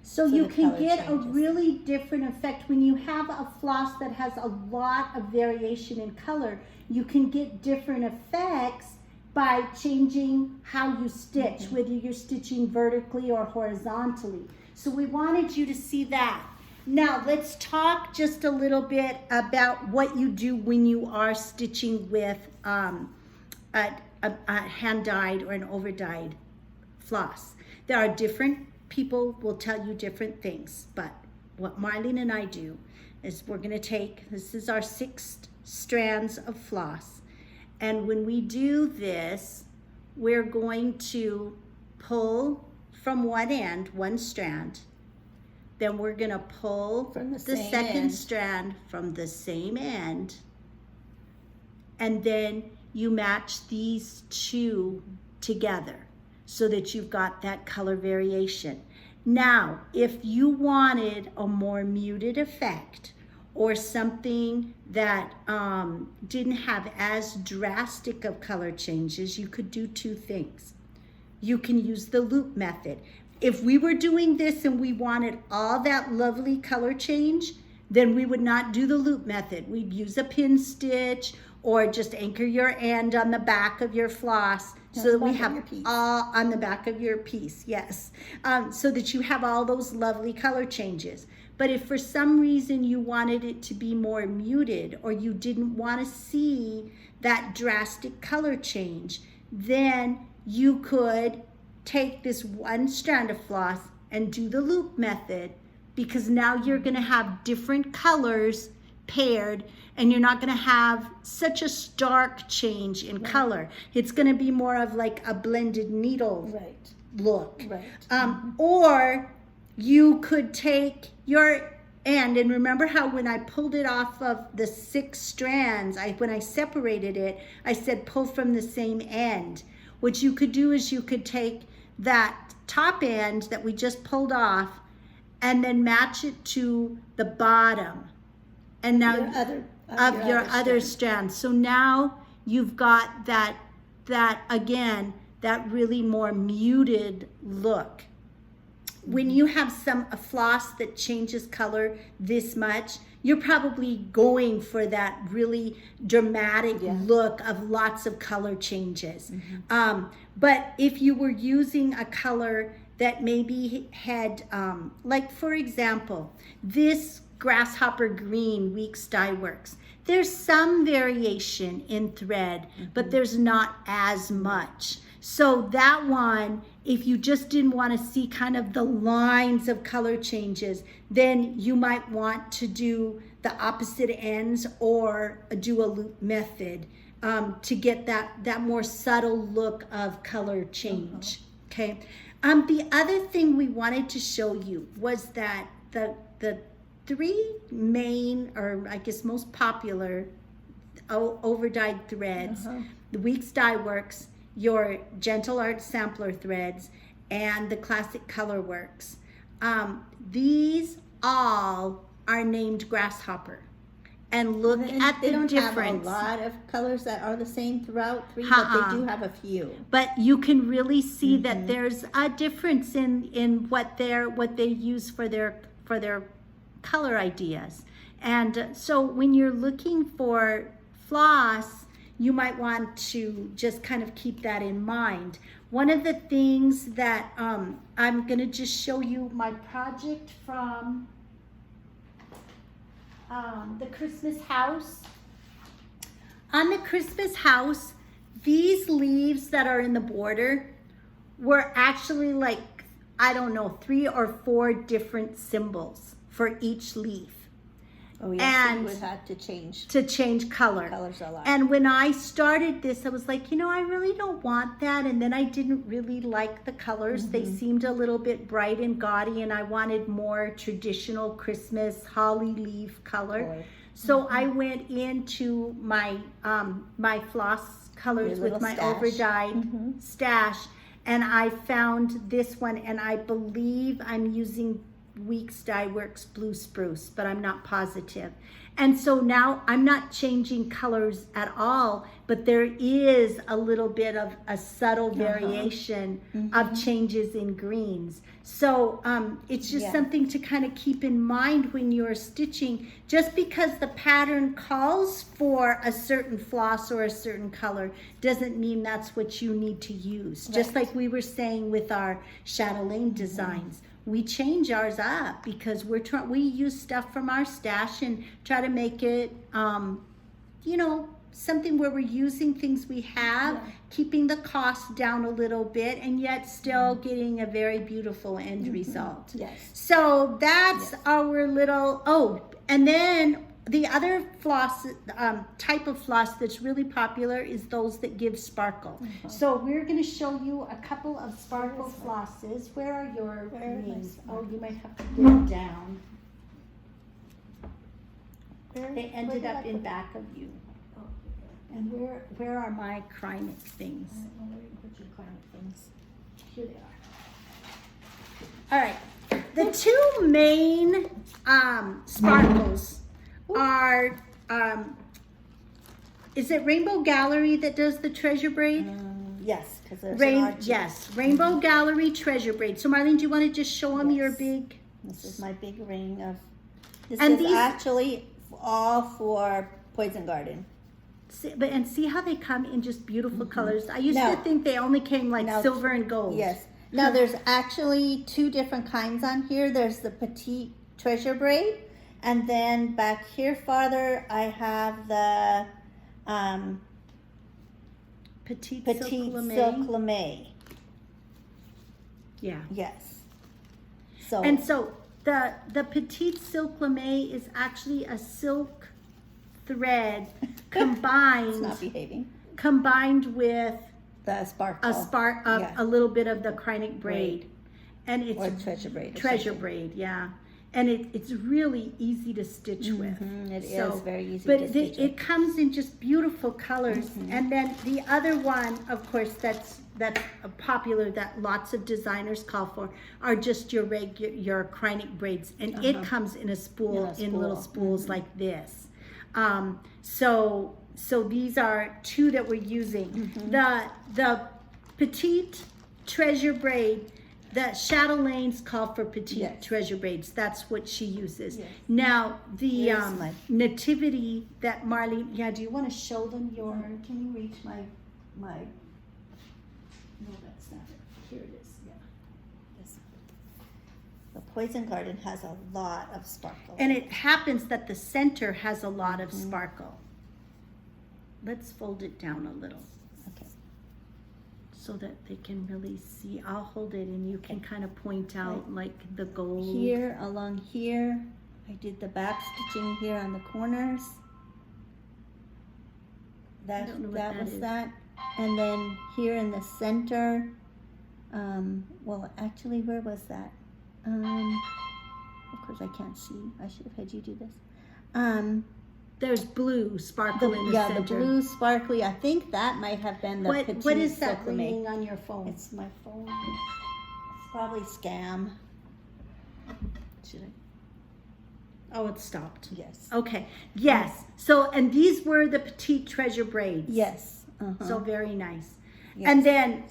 Speaker 1: so you can get a really different effect. When you have a floss that has a lot of variation in color, you can get different effects by changing how you stitch, whether you're stitching vertically or horizontally. So we wanted you to see that. Now let's talk just a little bit about what you do when you are stitching with a hand-dyed or an overdyed floss. There are different people will tell you different things, but what Marlene and I do is we're going to take, this is our 6 strands of floss, and when we do this, we're going to pull from one end, one strand, then we're going to pull from the second strand from the same end, and then you match these 2 together so that you've got that color variation. Now, if you wanted a more muted effect or something that didn't have as drastic of color changes, you could do 2 things. You can use the loop method. If we were doing this and we wanted all that lovely color change, then we would not do the loop method. We'd use a pin stitch or just anchor your end on the back of your floss so that we have all on the back of your piece, yes. So that you have all those lovely color changes. But if for some reason you wanted it to be more muted or you didn't want to see that drastic color change, then you could take this one strand of floss and do the loop method, because now you're going to have different colors paired, and you're not going to have such a stark change in color. It's going to be more of like a blended needle look. Or you could take your end, and remember how when I pulled it off of the 6 strands, when I separated it, I said pull from the same end. What you could do is you could take that top end that we just pulled off and then match it to the bottom. And now your other strand. So now you've got that again, that really more muted look. When you have a floss that changes color this much, you're probably going for that really dramatic look of lots of color changes. But if you were using a color that maybe had, like for example, this grasshopper green Weeks Dye Works, there's some variation in thread, but there's not as much. So that one, if you just didn't want to see kind of the lines of color changes, then you might want to do the opposite ends or do a loop method to get that more subtle look of color change. Okay. The other thing we wanted to show you was that the 3 main, or I guess most popular overdyed threads, the Weeks Dye Works, your Gentle Art Sampler threads, and the Classic Color Works. These all are named Grasshopper. And look at the difference. They don't have a lot of colors that are the same throughout 3, but they do have a few. But you can really see that there's a difference in what they use for their color ideas. And so when you're looking for floss, you might want to just kind of keep that in mind. One of the things that I'm going to just show you my project from the Christmas house. On the Christmas house, these leaves that are in the border were actually like, I don't know, 3 or 4 different symbols for each leaf. Oh, yes, and we had to change color. Colors a lot. And when I started this, I was like, I really don't want that. And then I didn't really like the colors. They seemed a little bit bright and gaudy, and I wanted more traditional Christmas holly leaf color. So I went into my my floss colors with my overdyed stash, and I found this one, and I believe I'm using Weeks Dye Works Blue Spruce, but I'm not positive. And so now I'm not changing colors at all, but there is a little bit of a subtle variation of changes in greens. So it's just something to kind of keep in mind when you're stitching. Just because the pattern calls for a certain floss or a certain color doesn't mean that's what you need to use. Just like we were saying with our Chatelaine designs. We change ours up because we use stuff from our stash and try to make it, something where we're using things we have, keeping the cost down a little bit, and yet still getting a very beautiful end result. So that's our little, and then the other floss, type of floss that's really popular is those that give sparkle. So we're going to show you a couple of sparkle flosses. Where are your rings? Oh, you might have to get them down. They ended up in back of you. And where are my Krynic things? I don't know where you put your Krynic things. Here they are. All right. The 2 main sparkles are, is it Rainbow Gallery that does the treasure braid? Yes, because there's Rainbow Gallery treasure braid. So Marlene, do you want to just show them your big? This is my big ring of. This is actually all for Poison Garden. See how they come in just beautiful colors. I used to think they only came like silver and gold. Yes. Now there's actually 2 different kinds on here. There's the petite treasure braid. And then back here farther, I have the Petite Silk Lame. Yeah. Yes. So the Petite Silk Lame is actually a silk thread
Speaker 2: It's
Speaker 1: combined
Speaker 2: not behaving.
Speaker 1: with
Speaker 2: The sparkle. Yeah.
Speaker 1: a little bit of the Kreinik braid. And it's
Speaker 2: Or treasure braid. or
Speaker 1: treasure
Speaker 2: something.
Speaker 1: braid, yeah. And it's really easy to stitch with.
Speaker 2: It is
Speaker 1: So,
Speaker 2: very easy
Speaker 1: but
Speaker 2: to stitch with.
Speaker 1: it comes in just beautiful colors. And then the other one, of course, that's popular that lots of designers call for are just your your Kreinik braids, and it comes in a spool, in little spools like this. So these are two that we're using. The petite treasure braid. The Chatelaines call for petite treasure braids. That's what she uses.
Speaker 2: Yes.
Speaker 1: Now, the
Speaker 2: Where's my-
Speaker 1: nativity that Marlene, do you want to show them your,
Speaker 2: Can you reach my,
Speaker 1: no, that's not it. Here it is, yeah.
Speaker 2: this. The Poison Garden has a lot of sparkle.
Speaker 1: And it happens that the center has a lot of sparkle. Let's fold it down a little
Speaker 2: Okay.
Speaker 1: so that they can really see. I'll hold it and you can kind of point out like the gold.
Speaker 2: Here, along here, I did the back stitching here on the corners. That
Speaker 1: don't know what
Speaker 2: that
Speaker 1: that
Speaker 2: was
Speaker 1: is.
Speaker 2: that. And then here in the center, well, actually, where was that? Of course, I can't see. I should have had you do this.
Speaker 1: There's blue sparkle in the
Speaker 2: The
Speaker 1: center.
Speaker 2: blue sparkly. I think that might have been the petite
Speaker 1: What is that
Speaker 2: cyclame.
Speaker 1: ringing on your phone?
Speaker 2: It's my phone. It's probably scam. Should I?
Speaker 1: Oh, it stopped.
Speaker 2: Yes.
Speaker 1: Okay. Yes. So, and these were the petite treasure braids.
Speaker 2: Yes.
Speaker 1: So very nice.
Speaker 2: Yes.
Speaker 1: And then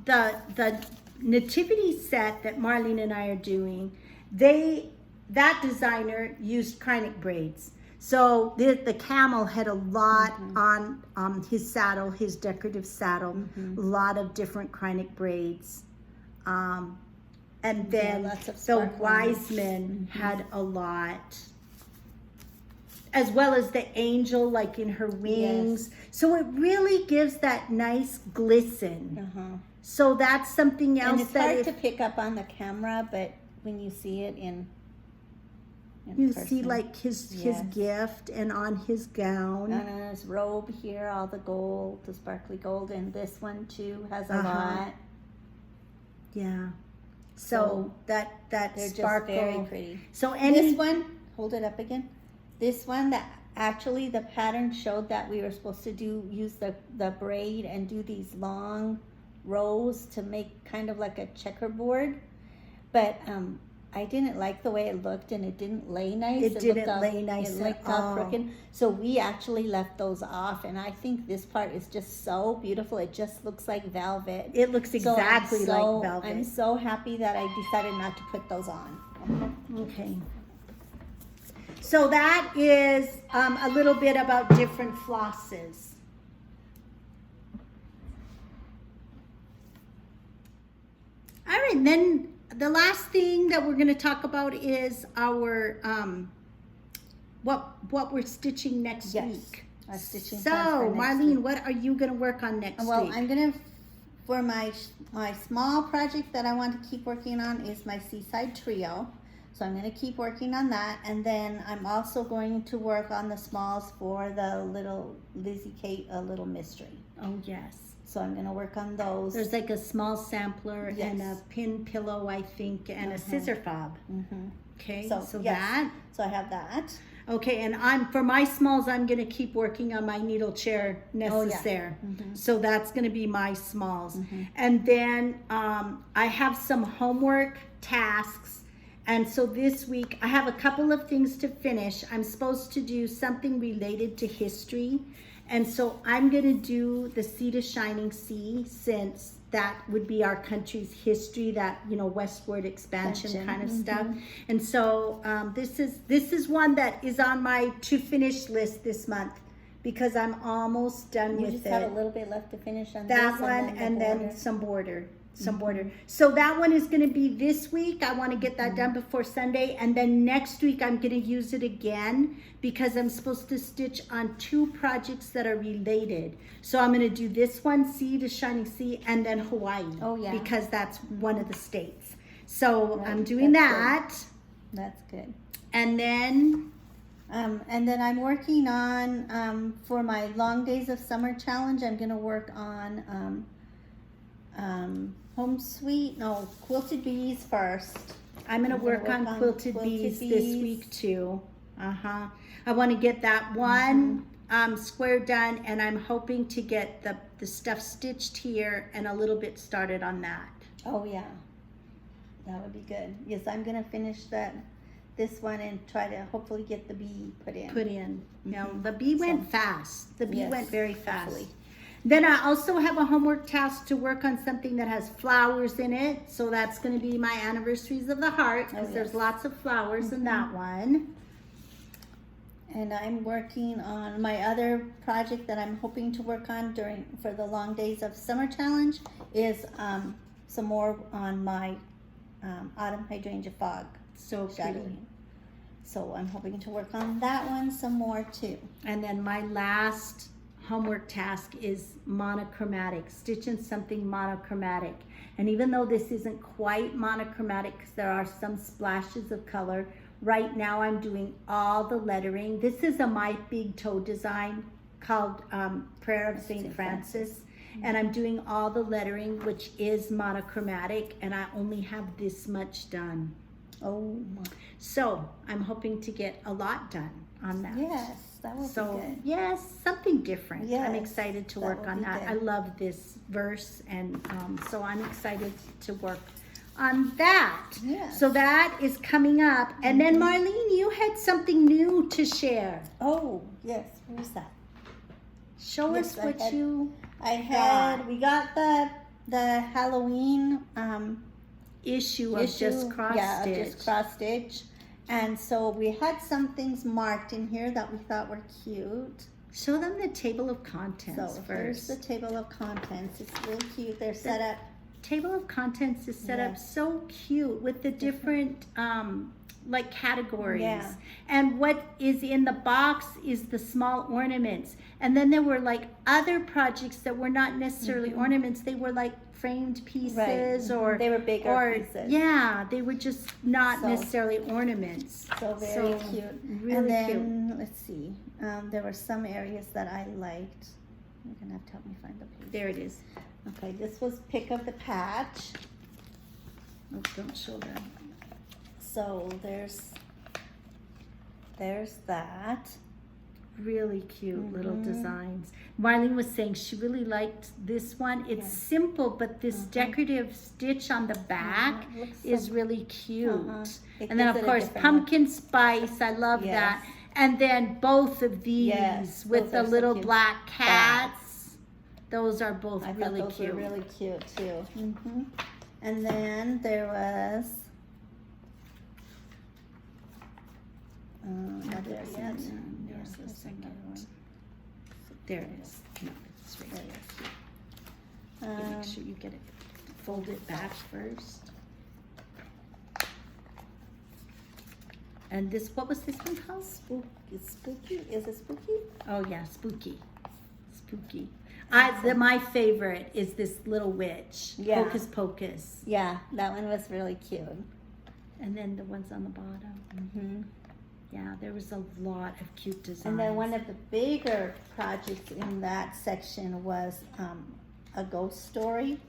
Speaker 1: the nativity set that Marlene and I are doing, that designer used Kreinik braids. So the camel had a lot on his saddle, his decorative saddle, a lot of different Kreinik braids. And then
Speaker 2: lots of
Speaker 1: the
Speaker 2: sparkle.
Speaker 1: Wiseman had a lot, as well as the angel, like in her wings. So it really gives that nice glisten. So that's something else
Speaker 2: And it's
Speaker 1: that
Speaker 2: hard to pick up on the camera, but when you see it in
Speaker 1: you
Speaker 2: person.
Speaker 1: see like his
Speaker 2: Yes.
Speaker 1: gift and on his gown.
Speaker 2: And on his robe here, all the gold, the sparkly gold, and this one too has a
Speaker 1: Uh-huh.
Speaker 2: lot.
Speaker 1: Yeah. So that
Speaker 2: They're
Speaker 1: sparkle.
Speaker 2: just very pretty.
Speaker 1: So any
Speaker 2: This one, hold it up again. This one, that actually the pattern showed that we were supposed to use the braid and do these long rows to make kind of like a checkerboard, but I didn't like the way it looked, and it didn't lay nice.
Speaker 1: It didn't
Speaker 2: looked
Speaker 1: lay nice
Speaker 2: It
Speaker 1: at
Speaker 2: looked all
Speaker 1: all.
Speaker 2: crooked. So we actually left those off, and I think this part is just so beautiful. It just looks like velvet.
Speaker 1: it looks
Speaker 2: So I'm
Speaker 1: exactly
Speaker 2: so-
Speaker 1: like velvet.
Speaker 2: I'm so happy that I decided not to put those on.
Speaker 1: Okay. So that is a little bit about different flosses. All right, then the last thing that we're going to talk about is our what we're stitching next
Speaker 2: Yes,
Speaker 1: week.
Speaker 2: our stitching
Speaker 1: So,
Speaker 2: plans for next
Speaker 1: Marlene,
Speaker 2: week.
Speaker 1: what are you going to work on next
Speaker 2: Well,
Speaker 1: week?
Speaker 2: I'm gonna, for my small project that I want to keep working on is my Seaside Trio. So I'm gonna keep working on that, and then I'm also going to work on the smalls for the little Lizzie Kate, a little mystery.
Speaker 1: Oh, yes.
Speaker 2: So I'm gonna work on those.
Speaker 1: There's like a small sampler and a
Speaker 2: Yes.
Speaker 1: pin pillow, I think, and a scissor fob.
Speaker 2: Mhm.
Speaker 1: Okay,
Speaker 2: So,
Speaker 1: so
Speaker 2: yes.
Speaker 1: that.
Speaker 2: So I have that.
Speaker 1: Okay, and for my smalls, I'm going to keep working on my needle chair necessaire. So that's going to be my smalls. And then I have some homework tasks. And so this week, I have a couple of things to finish. I'm supposed to do something related to history. And so I'm going to do the Sea to Shining Sea, since that would be our country's history, that, you know, westward expansion kind of stuff. And so this is one that is on my to finish list this month, because I'm almost done
Speaker 2: You
Speaker 1: with
Speaker 2: just
Speaker 1: it.
Speaker 2: have a little bit left to finish on
Speaker 1: That
Speaker 2: this,
Speaker 1: one, and then
Speaker 2: border.
Speaker 1: some border. So that one is going to be this week. I want to get that done before Sunday, and then next week I'm going to use it again, because I'm supposed to stitch on 2 projects that are related. So I'm going to do this one, Sea to Shining Sea, and then Hawaii.
Speaker 2: Oh, yeah.
Speaker 1: Because that's one of the states. So
Speaker 2: Right,
Speaker 1: I'm doing
Speaker 2: that's
Speaker 1: that.
Speaker 2: That's good.
Speaker 1: And then
Speaker 2: And then I'm working on, for my Long Days of Summer Challenge, I'm going to work on Quilted Bees first.
Speaker 1: I'm gonna work on quilted bees this week too. I want to get that one square done, and I'm hoping to get the stuff stitched here and a little bit started on that.
Speaker 2: Oh yeah, that would be good. Yes, I'm gonna finish this one and try to hopefully get the bee put in.
Speaker 1: Now the bee went fast. The bee
Speaker 2: Yes,
Speaker 1: went very fast.
Speaker 2: hopefully.
Speaker 1: Then I also have a homework task to work on something that has flowers in it. So that's going to be my Anniversaries of the Heart, because there's lots of flowers in that one.
Speaker 2: And I'm working on my other project that I'm hoping to work on for the Long Days of Summer Challenge is some more on my autumn hydrangea fog.
Speaker 1: So pretty.
Speaker 2: So I'm hoping to work on that one some more too.
Speaker 1: And then my last homework task is monochromatic, stitching something monochromatic. And even though this isn't quite monochromatic, because there are some splashes of color, right now I'm doing all the lettering. This is a My Big Toe design called Prayer of St. Francis. And I'm doing all the lettering, which is monochromatic, and I only have this much done.
Speaker 2: Oh.
Speaker 1: So I'm hoping to get a lot done on that.
Speaker 2: Yes, that would be good.
Speaker 1: Yes, something different.
Speaker 2: Yes,
Speaker 1: I'm excited to work on that.
Speaker 2: good.
Speaker 1: I love this verse, and so I'm excited to work on that.
Speaker 2: Yes.
Speaker 1: So that is coming up. And then Marlene, you had something new to share.
Speaker 2: Oh, yes. Where's that?
Speaker 1: Show
Speaker 2: Yes,
Speaker 1: us what you
Speaker 2: we got the Halloween
Speaker 1: issue of just cross stitch.
Speaker 2: Of just cross stitch. And so we had some things marked in here that we thought were cute.
Speaker 1: Show them the table of contents
Speaker 2: So
Speaker 1: first.
Speaker 2: here's the table of contents. It's really cute. They're set up.
Speaker 1: Table of contents is set up so cute with the different like categories.
Speaker 2: Yeah.
Speaker 1: And what is in the box is the small ornaments. And then there were like other projects that were not necessarily ornaments. They were like framed pieces or
Speaker 2: they were bigger pieces.
Speaker 1: Yeah, they were just not necessarily ornaments.
Speaker 2: So very cute.
Speaker 1: Really
Speaker 2: and then
Speaker 1: cute.
Speaker 2: let's see. There were some areas that I liked. You're gonna have to help me find the page.
Speaker 1: There it is.
Speaker 2: Okay, this was Pick of the Patch.
Speaker 1: Oh, don't show that.
Speaker 2: So there's that.
Speaker 1: Really cute little designs. Marlene was saying she really liked this one. It's simple, but this decorative stitch on the back is really cute. And then of course pumpkin spice, I love that. And then both of these with the little black cats. Those are both really
Speaker 2: those
Speaker 1: cute.
Speaker 2: Were really cute too. And then there was
Speaker 1: There's the second one. There it is. No, it's right there. Make sure you get it. Fold it back first. And this, what was this one called?
Speaker 2: Spooky. Is it spooky?
Speaker 1: Oh yeah, spooky. Spooky. My favorite is this little witch.
Speaker 2: Yeah.
Speaker 1: Hocus Pocus.
Speaker 2: Yeah, that one was really cute.
Speaker 1: And then the ones on the bottom. Yeah, there was a lot of cute designs.
Speaker 2: And then one of the bigger projects in that section was a ghost story.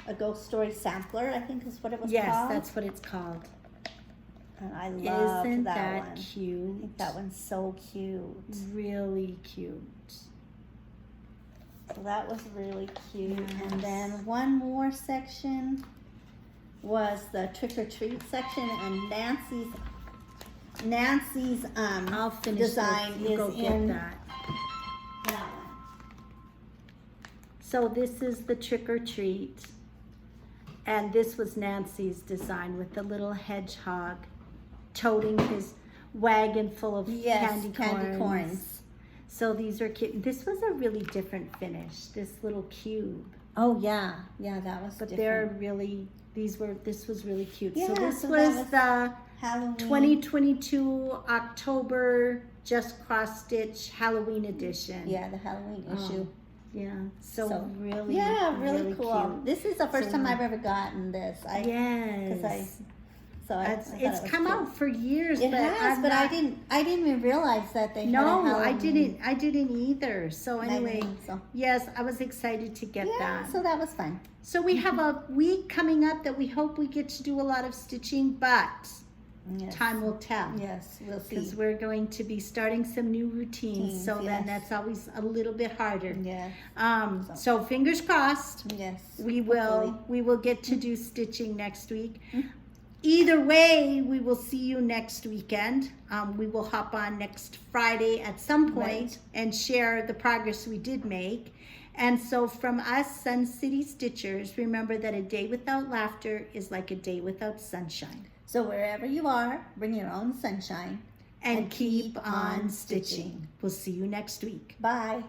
Speaker 2: A ghost story sampler, I think is what it was called.
Speaker 1: Yes, that's what it's called.
Speaker 2: And I loved
Speaker 1: Isn't
Speaker 2: that one.
Speaker 1: Cute?
Speaker 2: I think that one's so cute.
Speaker 1: Really cute.
Speaker 2: So that was really cute.
Speaker 1: Yes.
Speaker 2: And then one more section was the trick or treat section, and Nancy's
Speaker 1: I'll finish
Speaker 2: design
Speaker 1: this. You
Speaker 2: is
Speaker 1: go get
Speaker 2: in
Speaker 1: that.
Speaker 2: that one.
Speaker 1: So this is the trick or treat, and this was Nancy's design with the little hedgehog toting his wagon full of candy corns. So these are cute. This was a really different finish. This little cube.
Speaker 2: Oh yeah, that was.
Speaker 1: But
Speaker 2: different.
Speaker 1: they're really. This was really cute.
Speaker 2: Yeah,
Speaker 1: so this
Speaker 2: so
Speaker 1: was
Speaker 2: that
Speaker 1: the
Speaker 2: Halloween
Speaker 1: 2022 October Just Cross Stitch Halloween edition.
Speaker 2: Yeah, the Halloween issue.
Speaker 1: Yeah, so really,
Speaker 2: really cool.
Speaker 1: cute.
Speaker 2: This is the first time I've ever gotten this.
Speaker 1: Yes.
Speaker 2: So I thought it
Speaker 1: It's
Speaker 2: was
Speaker 1: come
Speaker 2: cute.
Speaker 1: out for years.
Speaker 2: It has,
Speaker 1: I'm
Speaker 2: but
Speaker 1: not-
Speaker 2: I didn't even realize that they had a
Speaker 1: No,
Speaker 2: Halloween.
Speaker 1: I didn't either. So anyway,
Speaker 2: So
Speaker 1: yes, I was excited to get
Speaker 2: yeah,
Speaker 1: that.
Speaker 2: so that was fun.
Speaker 1: So we have a week coming up that we hope we get to do a lot of stitching, but
Speaker 2: Yes.
Speaker 1: time will tell.
Speaker 2: Yes, we'll see.
Speaker 1: Because we're going to be starting some new routines, so then
Speaker 2: Yes.
Speaker 1: that's always a little bit harder.
Speaker 2: Yes,
Speaker 1: So fingers crossed,
Speaker 2: yes.
Speaker 1: we will get to do stitching next week.
Speaker 2: Mm.
Speaker 1: Either way, we will see you next weekend. We will hop on next Friday at some point
Speaker 2: Right.
Speaker 1: and share the progress we did make. And so from us, Sun City Stitchers, remember that a day without laughter is like a day without sunshine.
Speaker 2: So wherever you are, bring your own sunshine.
Speaker 1: And keep on stitching. We'll see you next week.
Speaker 2: Bye.